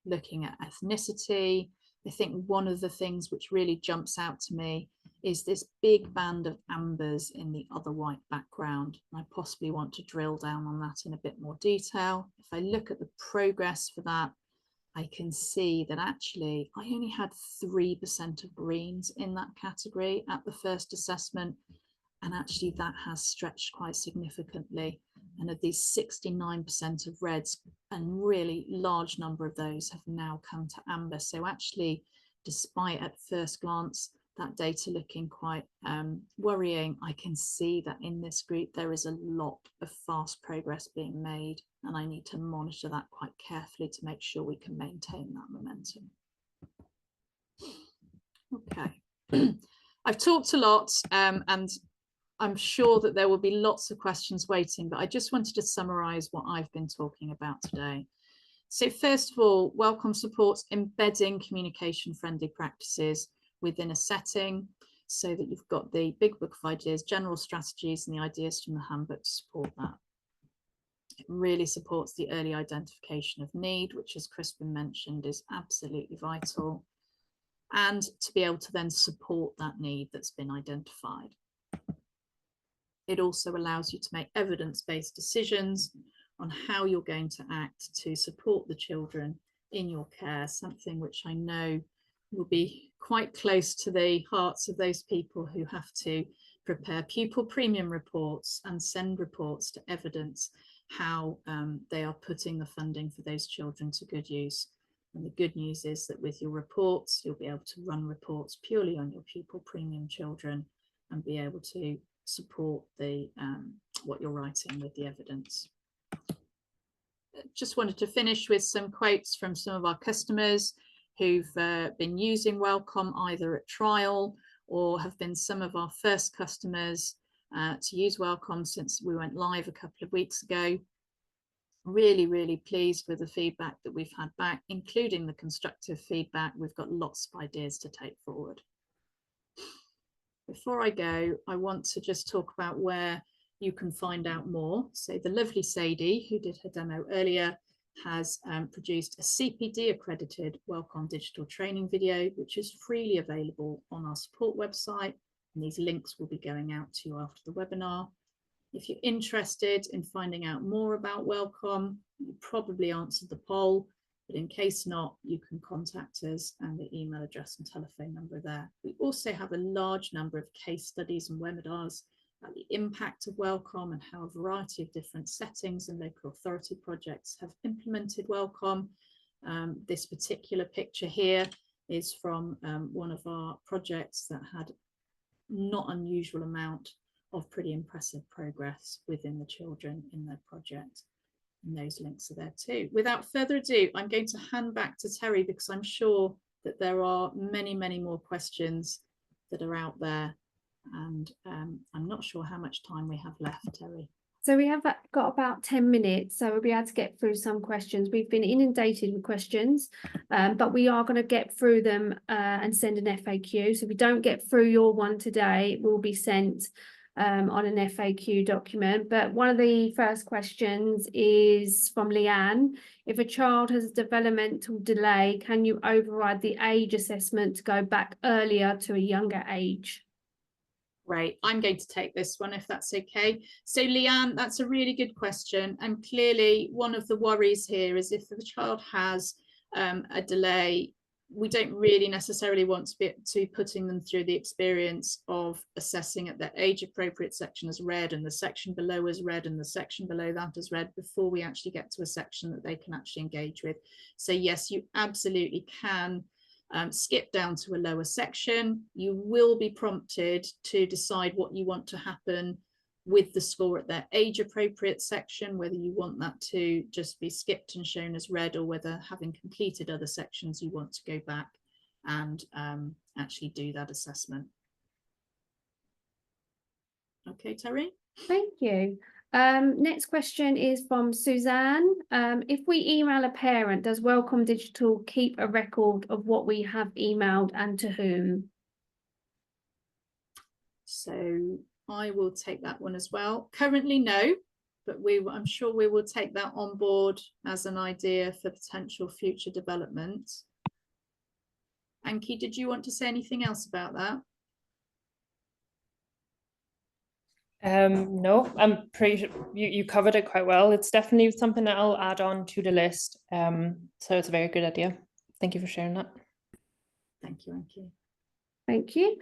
Looking at ethnicity, I think one of the things which really jumps out to me is this big band of ambers in the other white background. I possibly want to drill down on that in a bit more detail. If I look at the progress for that, I can see that actually I only had 3% of greens in that category at the first assessment, and actually that has stretched quite significantly. And of these 69% of reds, a really large number of those have now come to amber. So actually, despite at first glance that data looking quite worrying, I can see that in this group there is a lot of fast progress being made, and I need to monitor that quite carefully to make sure we can maintain that momentum. Okay, I've talked a lot and I'm sure that there will be lots of questions waiting, but I just wanted to summarize what I've been talking about today. So first of all, WellComm supports embedding communication friendly practices within a setting so that you've got the big book of ideas, general strategies, and the ideas from the handbook to support that. It really supports the early identification of need, which, as Crispin mentioned, is absolutely vital, and to be able to then support that need that's been identified. It also allows you to make evidence-based decisions on how you're going to act to support the children in your care, something which I know will be quite close to the hearts of those people who have to prepare pupil premium reports and send reports to evidence how they are putting the funding for those children to good use. And the good news is that with your reports, you'll be able to run reports purely on your pupil premium children and be able to support the what you're writing with the evidence. Just wanted to finish with some quotes from some of our customers who've been using WellComm either at trial or have been some of our first customers to use WellComm since we went live a couple of weeks ago. Really pleased with the feedback that we've had back, including the constructive feedback. We've got lots of ideas to take forward. Before I go, I want to just talk about where you can find out more. So the lovely Sadie, who did her demo earlier, has produced a CPD accredited WellComm Digital training video, which is freely available on our support website. And these links will be going out to you after the webinar. If you're interested in finding out more about WellComm, you probably answered the poll, but in case not, you can contact us, and the email address and telephone number there. We also have a large number of case studies and webinars about the impact of WellComm and how a variety of different settings and local authority projects have implemented WellComm. This particular picture here is from one of our projects that had not unusual amount of pretty impressive progress within the children in their project. And those links are there too. Without further ado, I'm going to hand back to Terry because I'm sure that there are many more questions that are out there. And I'm not sure how much time we have left, Terry. So we have got about 10 minutes, so we'll be able to get through some questions. We've been inundated with questions, but we are going to get through them and send an FAQ. So if we don't get through your one today, it will be sent on an FAQ document. But one of the first questions is from Leanne. If a child has a developmental delay, can you override the age assessment to go back earlier to a younger age? Great, I'm going to take this one if that's okay. So Leanne, that's a really good question. And clearly one of the worries here is if the child has a delay, we don't really necessarily want to be putting them through the experience of assessing at their age appropriate section as red and the section below as red and the section below that as red before we actually get to a section that they can actually engage with. So yes, you absolutely can skip down to a lower section. You will be prompted to decide what you want to happen with the score at their age appropriate section, whether you want that to just be skipped and shown as red, or whether, having completed other sections, you want to go back and actually do that assessment. Okay, Terry? Thank you. Next question is from Suzanne. If we email a parent, does WellComm Digital keep a record of what we have emailed and to whom? So I will take that one as well. Currently, no, but I'm sure we will take that on board as an idea for potential future development. Anki, did you want to say anything else about that? No, I'm pretty sure you covered it quite well. It's definitely something that I'll add on to the list. So it's a very good idea. Thank you for sharing that. Thank you, Anki. Thank you.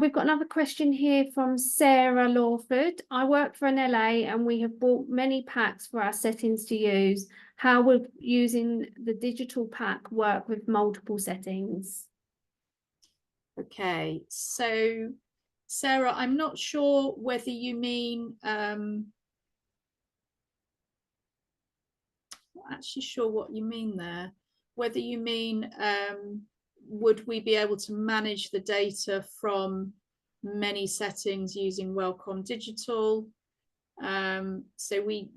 We've got another question here from Sarah Lawford. I work for an LA and we have bought many packs for our settings to use. How would using the digital pack work with multiple settings? Okay, so Sarah, I'm not sure whether you mean, not actually sure what you mean there, whether you mean, would we be able to manage the data from many settings using WellComm Digital? So we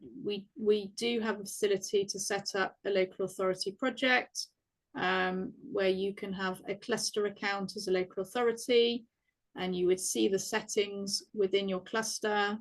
do have a facility to set up a local authority project where you can have a cluster account as a local authority, and you would see the settings within your cluster,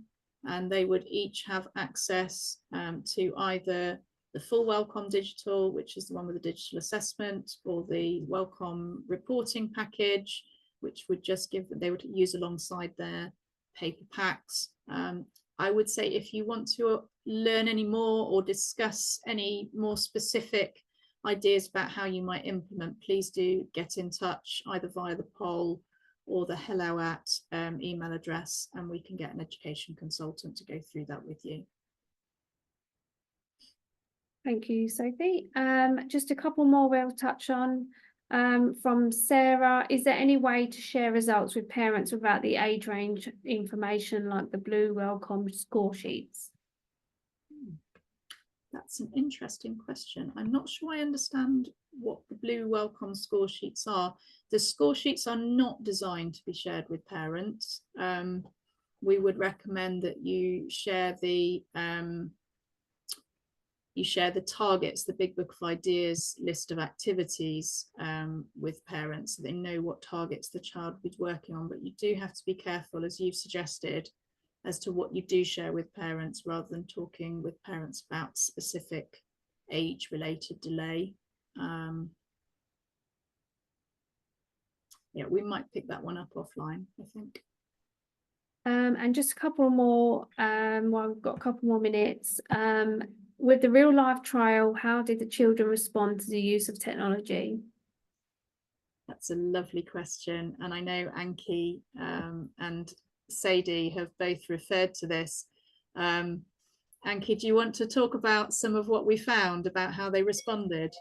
and they would each have access to either the full WellComm Digital, which is the one with the digital assessment, or the WellComm reporting package, which would just give, they would use alongside their paper packs. I would say if you want to learn any more or discuss any more specific ideas about how you might implement, please do get in touch either via the poll or the hello@ email address, and we can get an education consultant to go through that with you. Thank you, Sophie. Just a couple more we'll touch on. From Sarah, is there any way to share results with parents without the age range information like the blue WellComm score sheets? That's an interesting question. I'm not sure I understand what the blue WellComm score sheets are. The score sheets are not designed to be shared with parents. We would recommend that you share the targets, the Big Book of Ideas list of activities with parents, so they know what targets the child will be working on. But you do have to be careful, as you've suggested, as to what you do share with parents, rather than talking with parents about specific age-related delay. Yeah, we might pick that one up offline, I think. And just a couple more, well, we've got a couple more minutes. With the real life trial, how did the children respond to the use of technology? That's a lovely question. And I know Anki and Sadie have both referred to this. Anki, do you want to talk about some of what we found about how they responded?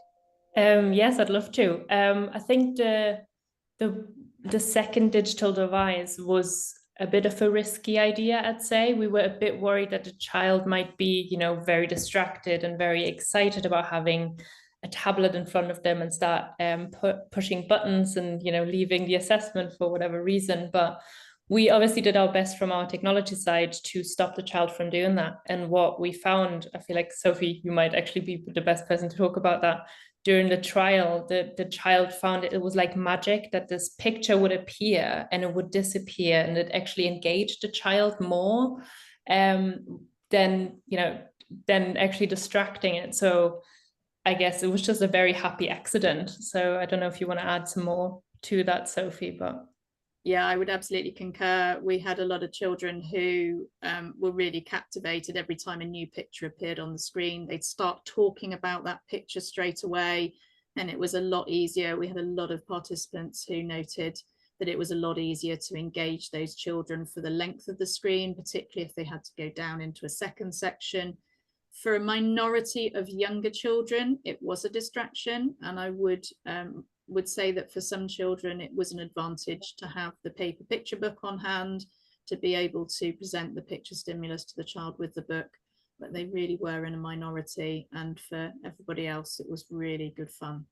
Yes, I'd love to. I think the second digital device was a bit of a risky idea, I'd say. We were a bit worried that the child might be, you know, very distracted and very excited about having a tablet in front of them and start pushing buttons and, you know, leaving the assessment for whatever reason. But we obviously did our best from our technology side to stop the child from doing that. And what we found, I feel like Sophie, you might actually be the best person to talk about that. During the trial, the child found it was like magic, that this picture would appear and it would disappear, and it actually engaged the child more than actually distracting it. So I guess it was just a very happy accident. So I don't know if you want to add some more to that, Sophie, but. Yeah, I would absolutely concur. We had a lot of children who were really captivated every time a new picture appeared on the screen. They'd start talking about that picture straight away, and it was a lot easier. We had a lot of participants who noted that it was a lot easier to engage those children for the length of the screen, particularly if they had to go down into a second section. For a minority of younger children, it was a distraction, and I would say that for some children it was an advantage to have the paper picture book on hand to be able to present the picture stimulus to the child with the book, but they really were in a minority, and for everybody else it was really good fun.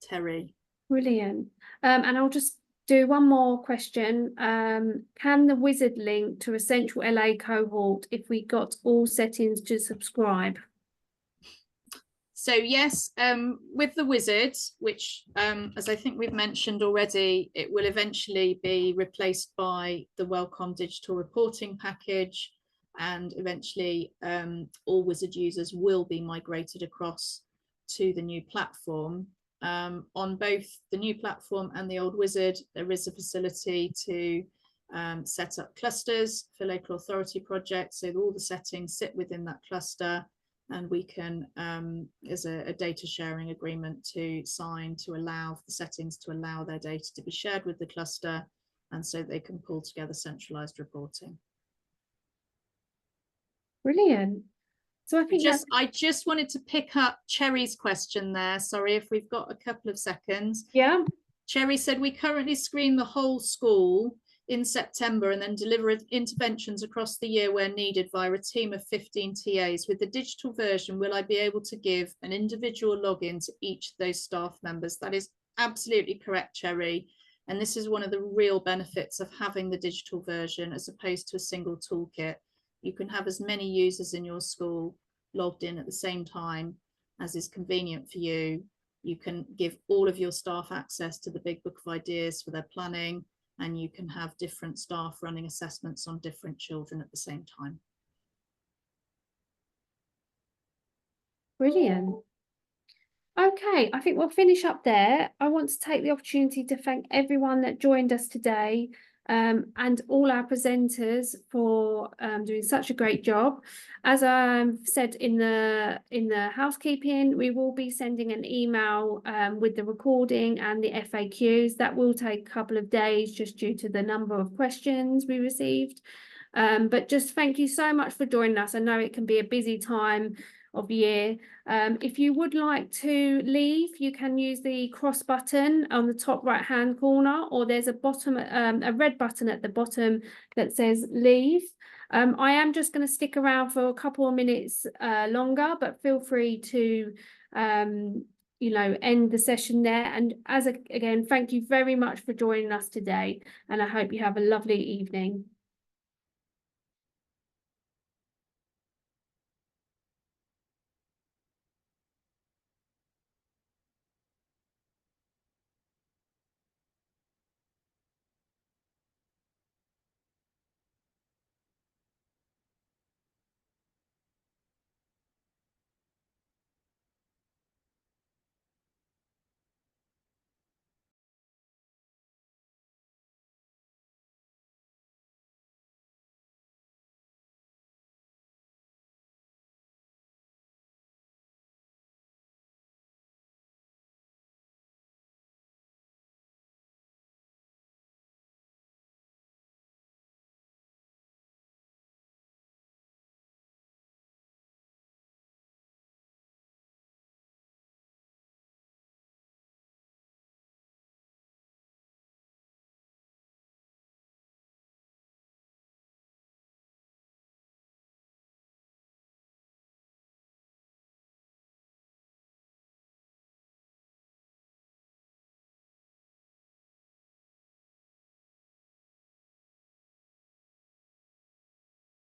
Terry. Brilliant. And I'll just do one more question. Can the wizard link to a central LA cohort if we got all settings to subscribe? So yes, with the wizard, which as I think we've mentioned already, it will eventually be replaced by the WellComm Digital reporting package, and eventually all wizard users will be migrated across to the new platform. On both the new platform and the old wizard, there is a facility to set up clusters for local authority projects, so all the settings sit within that cluster, and we can, as a data sharing agreement to sign to allow the settings to allow their data to be shared with the cluster, and so they can pull together centralized reporting. Brilliant. So I think I just wanted to pick up Cherry's question there. Sorry if we've got a couple of seconds. yeah. Cherry said, we currently screen the whole school in September and then deliver interventions across the year where needed via a team of 15 TAs. With the digital version, will I be able to give an individual login to each of those staff members? That is absolutely correct, Cherry. And this is one of the real benefits of having the digital version as opposed to a single toolkit. You can have as many users in your school logged in at the same time as is convenient for you. You can give all of your staff access to the big book of ideas for their planning, and you can have different staff running assessments on different children at the same time. Brilliant. Okay, I think we'll finish up there. I want to take the opportunity to thank everyone that joined us today, and all our presenters for doing such a great job. As I've said in the housekeeping, we will be sending an email with the recording and the FAQs. That will take a couple of days just due to the number of questions we received. But just thank you so much for joining us. I know it can be a busy time of year. If you would like to leave, you can use the cross button on the top right hand corner, or there's a red button at the bottom that says leave. I am just going to stick around for a couple of minutes longer, but feel free to end the session there. And again, thank you very much for joining us today, and I hope you have a lovely evening.